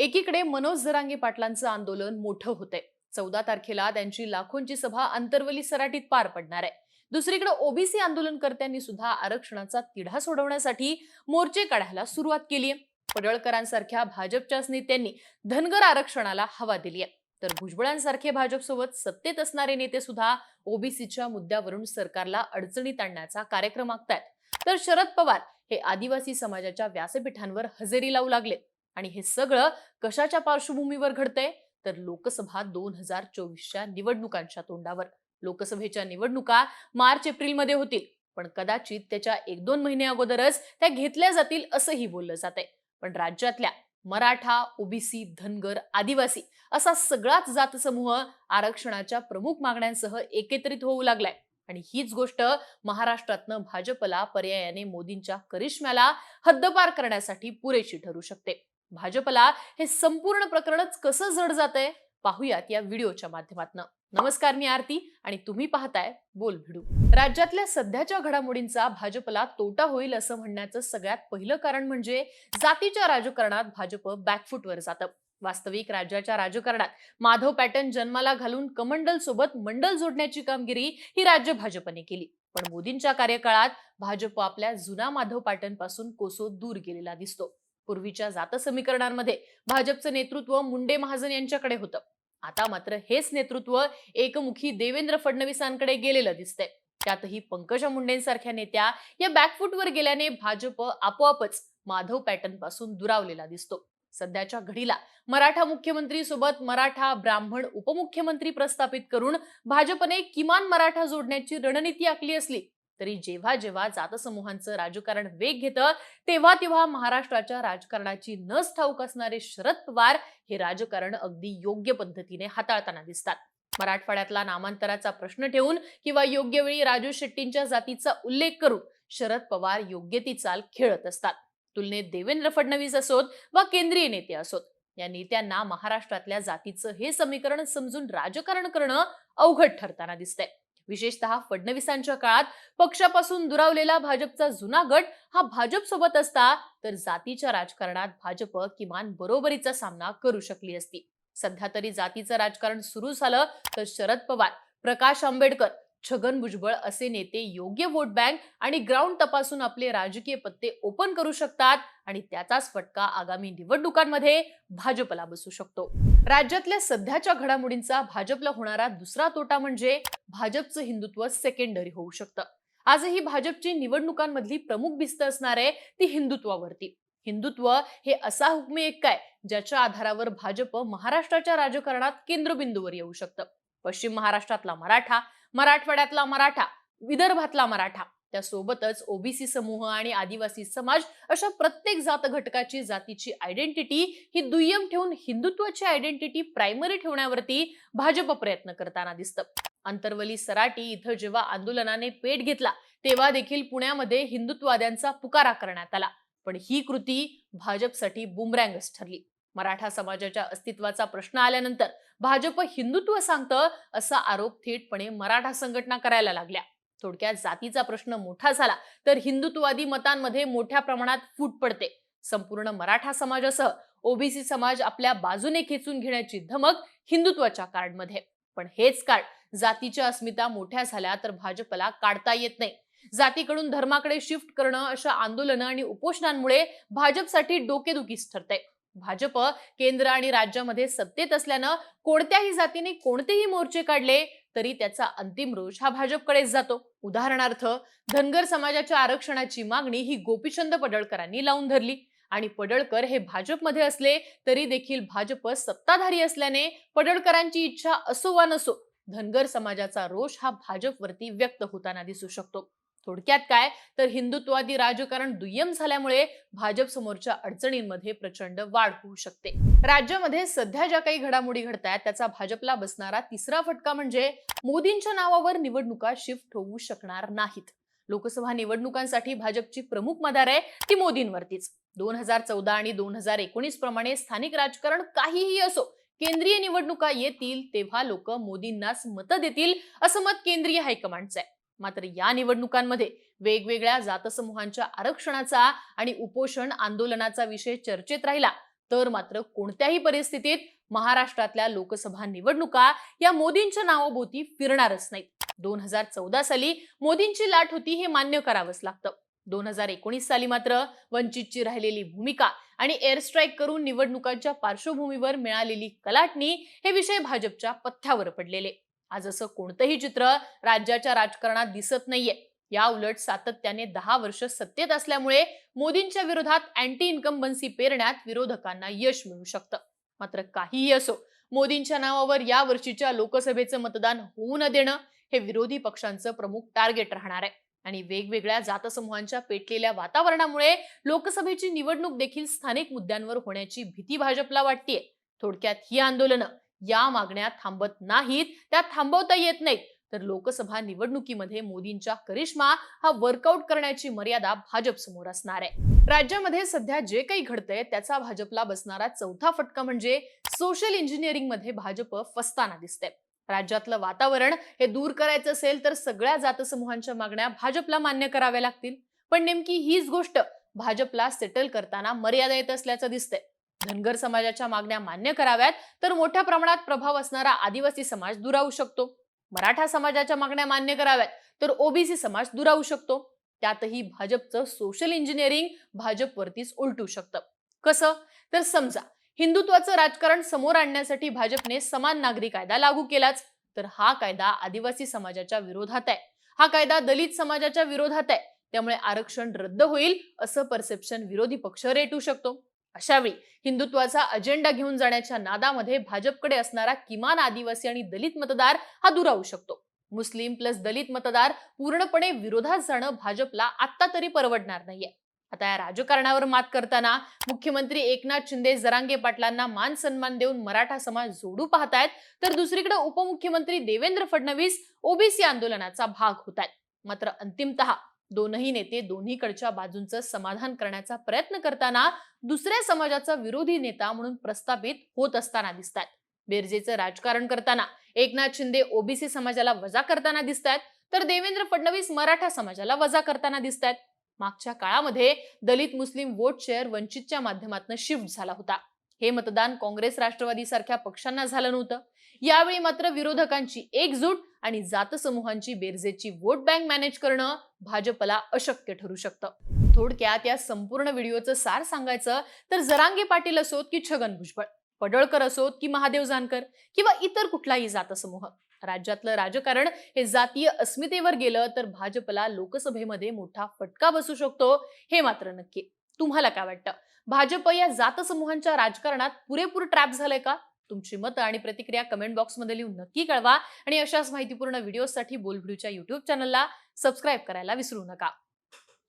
एकीकडे मनोज जरांगे पाटलांचं आंदोलन मोठं होतंय। 14 तारखेला त्यांची लाखोंची सभा अंतरवली सराटीत पार पडणार आहे। दुसरीकडे ओबीसी आंदोलनकर्त्यांनी सुद्धा आरक्षणाचा तिढा सोडवण्यासाठी मोर्चे काढायला सुरुवात केली आहे। पडळकरांसारख्या भाजपच्याच नेत्यांनी धनगर आरक्षणाला हवा दिली आहे, तर भुजबळांसारखे भाजपसोबत सत्तेत असणारे नेते सुद्धा ओबीसीच्या मुद्द्यावरून सरकारला अडचणीत आणण्याचा कार्यक्रम आखतायत। तर शरद पवार हे आदिवासी समाजाच्या व्यासपीठांवर हजेरी लावू लागले। आणि हे सगळं कशाच्या पार्श्वभूमीवर घडतंय, तर लोकसभा 2024च्या निवडणुकांच्या तोंडावर। लोकसभेच्या निवडणुका मार्च एप्रिल मध्ये होतील, पण कदाचित त्याच्या 1-2 महिने अगोदरच त्या घेतल्या जातील असंही बोललं जातंय। पण राज्यातल्या मराठा, ओबीसी, धनगर, आदिवासी असा सगळाच जातसमूह आरक्षणाच्या प्रमुख मागण्यांसह एकत्रित होऊ लागलाय। आणि हीच गोष्ट महाराष्ट्रातनं भाजपला पर्यायाने मोदींच्या करिश्म्याला हद्दपार करण्यासाठी पुरेशी ठरू शकते। भाजपला हे संपूर्ण प्रकरणच कसं जड जातंय पाहूयात या व्हिडिओच्या माध्यमातून। नमस्कार, मी आरती आणि तुम्ही पाहताय बोल भिडू। राज्यातल्या सध्याच्या घडामोडींचा भाजपला तोटा होईल असं म्हणण्याचं सगळ्यात पहिलं कारण म्हणजे जातीच्या राजकारणात भाजप बॅकफुटवर जातं। वास्तविक राज्याच्या राजकारणात माधव पॅटर्न जन्माला घालून कमंडल सोबत मंडल जोडण्याची कामगिरी ही राज्य भाजपने केली। पण मोदींच्या कार्यकाळात भाजप आपल्या जुना माधव पॅटर्न पासून कोसो दूर गेलेला दिसतो। पूर्वीच्या जात समीकरणांमध्ये भाजपचं नेतृत्व मुंडे महाजन यांच्याकडे होतं। आता मात्र हेच नेतृत्व एकमुखी देवेंद्र फडणवीसांकडे गेलेलं दिसतंय। त्यातही पंकजा मुंडेंसारख्या नेत्या या बॅकफुटवर गेल्याने भाजप आपोआपच माधव पॅटर्न पासून दुरावलेला दिसतो। सध्याच्या घडीला मराठा मुख्यमंत्री सोबत मराठा ब्राह्मण उपमुख्यमंत्री प्रस्थापित करून भाजपने किमान मराठा जोडण्याची रणनीती आखली असली तरी जेव्हा जेव्हा जातसमूहांचं राजकारण वेग घेतं तेव्हा तेव्हा महाराष्ट्राच्या राजकारणाची नस ठाऊक असणारे शरद पवार हे राजकारण अगदी योग्य पद्धतीने हाताळताना दिसतात। मराठवाड्यातला नामांतराचा प्रश्न ठेवून किंवा योग्य वेळी राजू शेट्टींच्या जातीचा उल्लेख करून शरद पवार योग्य ती चाल खेळत असतात। तुलनेत देवेंद्र फडणवीस असोत वा केंद्रीय नेते असोत, या नेत्यांना महाराष्ट्रातल्या जातीचं हे समीकरण समजून राजकारण करणं अवघड ठरताना दिसतंय। विशेषतः फडणवीसांच्या काळात पक्षापासून दुरावलेला भाजपचा जुना गट हा भाजप सोबत असता तर जातीच्या राजकारणात भाजप किमान बरोबरीचा सामना करू शकली असती। सध्या तरी जातीचं राजकारण सुरू झालं तर शरद पवार, प्रकाश आंबेडकर, छगन भुजबळ असे नेते योग्य वोट बँक आणि ग्राउंड तपासून आपले राजकीय पत्ते ओपन करू शकतात आणि त्याचाच फटका आगामी निवडणुकांमध्ये भाजपला बसू शकतो। राज्यातल्या सध्याच्या घडामोडींचा भाजपला होणारा दुसरा तोटा म्हणजे भाजपचं हिंदुत्व सेकंडरी होऊ शकतं। आजही भाजपची निवडणुकांमधली प्रमुख भिस्त असणार आहे ती हिंदुत्वावरती। हिंदुत्व हे असा हुकमी एक काय ज्याच्या आधारावर भाजप महाराष्ट्राच्या राजकारणात केंद्रबिंदूवर येऊ शकतं। पश्चिम महाराष्ट्रातला मराठा, मराठवाड्यातला मराठा, विदर्भातला मराठा, त्यासोबतच ओबीसी समूह आणि आदिवासी समाज अशा प्रत्येक जात घटकाची जातीची आयडेंटिटी ही दुय्यम ठेवून हिंदुत्वाची आयडेंटिटी प्रायमरी ठेवण्यावरती भाजप प्रयत्न करताना दिसतं। अंतरवली सराटी इथं जेव्हा आंदोलनाने पेट घेतला तेव्हा देखील पुण्यामध्ये हिंदुत्ववाद्यांचा पुकारा करण्यात आला, पण ही कृती भाजपसाठी बुमरँगच ठरली। मराठा समाजाच्या अस्तित्वाचा प्रश्न आल्यानंतर भाजप हिंदुत्व सांगतं असा आरोप थेटपणे मराठा संघटना करायला लागल्या। थोडक्यात जातीचा प्रश्न मोठा झाला तर हिंदुत्ववादी मतांमध्ये मोठ्या प्रमाणात फूट पडते। संपूर्ण मराठा समाजासह ओबीसी समाज आपल्या बाजूने खेचून घेण्याची धमक हिंदुत्वाच्या कार्डमध्ये। पण हेच कार्ड जातीच्या अस्मिता मोठ्या झाल्या तर भाजपला काढता येत नाही। जातीकडून धर्माकडे शिफ्ट करणं अशा आंदोलनं आणि उपोषणांमुळे भाजपसाठी डोकेदुखीच ठरते। भाजप केंद्र आणि राज्यामध्ये सत्तेत असल्यानं कोणत्याही जातीने कोणतेही मोर्चे काढले तरी त्याचा अंतिम रोष हा भाजपकडेच जातो। उदाहरणार्थ, धनगर समाजाच्या आरक्षणाची मागणी ही गोपीचंद पडळकरांनी लावून धरली आणि पडळकर हे भाजपमध्ये असले तरी देखील भाजप सत्ताधारी असल्याने पडळकरांची इच्छा असो वा नसो धनगर समाजाचा रोष हा भाजपवरती व्यक्त होताना दिसू शकतो। थोडक्यात काय तर हिंदुत्ववादी राजकारण दुय्यम झाल्यामुळे भाजप समोरच्या अडचणींमध्ये प्रचंड वाढ होऊ शकते। राज्यामध्ये सध्या ज्या काही घडामोडी घडतायत त्याचा भाजपला बसणारा तिसरा फटका म्हणजे मोदींच्या नावावर निवडणुका शिफ्ट होऊ शकणार नाहीत। लोकसभा निवडणुकांसाठी भाजपची प्रमुख मदार आहे ती मोदींवरतीच। 2014 आणि 2019 प्रमाणे स्थानिक राजकारण काहीही असो, केंद्रीय निवडणुका येतील तेव्हा लोक मोदींनाच मतं देतील असं मत केंद्रीय हायकमांडचं आहे। मात्र या निवडणुकांमध्ये वेगवेगळ्या जातसमूहांच्या आरक्षणाचा आणि उपोषण आंदोलनाचा विषय चर्चेत राहिला तर मात्र कोणत्याही परिस्थितीत महाराष्ट्रातल्या लोकसभा निवडणुका या मोदींच्या नावाभोवती फिरणारच नाहीत. 2014 साली मोदींची लाट होती हे मान्य करावंच लागतं. 2019 साली मात्र वंचितची राहिलेली भूमिका आणि एअर स्ट्राईक करून निवडणुकांच्या पार्श्वभूमीवर मिळालेली कलाटणी हे विषय भाजपच्या पथ्यावर पडलेले. आज असं कोणतंही चित्र राज्याच्या राजकारणात दिसत नाहीये. या उलट सातत्याने 10 वर्ष सत्तेत असल्यामुळे मोदींच्या विरोधात अँटी इन्कम्बन्सी पेरण्यात विरोधकांना यश मिळू शकतं. मात्र काहीही असो, मोदींच्या नावावर या वर्षीच्या लोकसभेचं मतदान होऊ न देणं हे विरोधी पक्षांचं प्रमुख टार्गेट राहणार आहे. आणि वेगवेगळ्या जातसमूहांच्या पेटलेल्या वातावरणामुळे लोकसभेची निवडणूक देखील स्थानिक मुद्द्यांवर होण्याची भीती भाजपला वाटतेय. थोडक्यात ही आंदोलनं या मागण्या थांबत नाहीत, त्या थांबवता येत नाहीत, तर लोकसभा निवडणुकीमध्ये मोदींच्या करिश्मा हा वर्कआउट करण्याची मर्यादा भाजप समोर असणार आहे. राज्यामध्ये सध्या जे काही घडतंय त्याचा भाजपला बसणारा चौथा फटका म्हणजे सोशल इंजिनिअरिंग मध्ये भाजप फसताना दिसतंय. राज्यातलं वातावरण हे दूर करायचं असेल तर सगळ्या जातसमूहांच्या मागण्या भाजपला मान्य कराव्या लागतील. पण नेमकी हीच गोष्ट भाजपला सेटल करताना मर्यादा येत असल्याचं दिसतंय. धनगर समाजाच्या मागण्या मान्य कराव्यात तर मोठ्या प्रमाणात प्रभाव असणारा आदिवासी समाज दुरावू शकतो. मराठा समाजाच्या मागण्या मान्य कराव्यात तर ओबीसी समाज दुरावू शकतो. त्यातही भाजपचं सोशल इंजिनिअरिंग भाजपवरतीच उलटू शकतं. कसं? तर समजा हिंदुत्वाचं राजकारण समोर आणण्यासाठी भाजपने समान नागरी कायदा लागू केलाच, तर हा कायदा आदिवासी समाजाच्या विरोधात आहे, हा कायदा दलित समाजाच्या विरोधात आहे, त्यामुळे आरक्षण रद्द होईल असं परसेप्शन विरोधी पक्ष रेटू शकतो. अशावेळी हिंदुत्वाचा अजेंडा घेऊन जाण्याच्या नादामध्ये भाजपकडे असणारा किमान आदिवासी आणि दलित मतदार हा दुरावू शकतो. मुस्लिम प्लस दलित मतदार पूर्णपणे विरोधात जाणं भाजपला आता तरी परवडणार नाहीये. आता या राजकारणावर मात करताना मुख्यमंत्री एकनाथ शिंदे जरांगे पाटलांना मान सन्मान देऊन मराठा समाज जोडू पाहतायत, तर दुसरीकडे उपमुख्यमंत्री देवेंद्र फडणवीस ओबीसी आंदोलनाचा भाग होत आहेत. मात्र अंतिमतः दोनही नेते दोन्हीकडच्या बाजूंचं समाधान करण्याचा प्रयत्न करताना दुसऱ्या समाजाचा विरोधी नेता म्हणून प्रस्थापित होत असताना दिसतात. बेरजेचं राजकारण करताना एकनाथ शिंदे ओबीसी समाजाला वजा करताना दिसतात, तर देवेंद्र फडणवीस मराठा समाजाला वजा करताना दिसतात. मागच्या काळामध्ये दलित मुस्लिम वोट शेअर वंचितच्या माध्यमातून शिफ्ट झाला होता. हे मतदान काँग्रेस राष्ट्रवादी सारख्या पक्षांना झालं नव्हतं. यावेळी मात्र विरोधकांची एकजूट आणि जातसमूहांची बेरजेची वोट बँक मॅनेज करणं भाजपला अशक्य ठरू शकतं. थोडक्यात या संपूर्ण व्हिडिओचं सार सांगायचं तर जरांगे पाटील असोत की छगन भुजबळ, पडळकर असोत की महादेव जानकर किंवा इतर कुठलाही जातसमूह, राज्यातलं राजकारण हे जातीय अस्मितेवर गेलं तर भाजपला लोकसभेमध्ये मोठा फटका बसू शकतो, हे मात्र नक्की. तुम्हाला काय वाटतं? भाजप या जातसमूहांच्या राजकारणात पुरेपूर ट्रॅप झालंय का? तुमची मतं आणि प्रतिक्रिया कमेंट बॉक्समध्ये लिहून नक्की कळवा आणि अशाच माहितीपूर्ण व्हिडिओसाठी बोलबिडूच्या युट्यूब चॅनलला सबस्क्राईब करायला विसरू नका.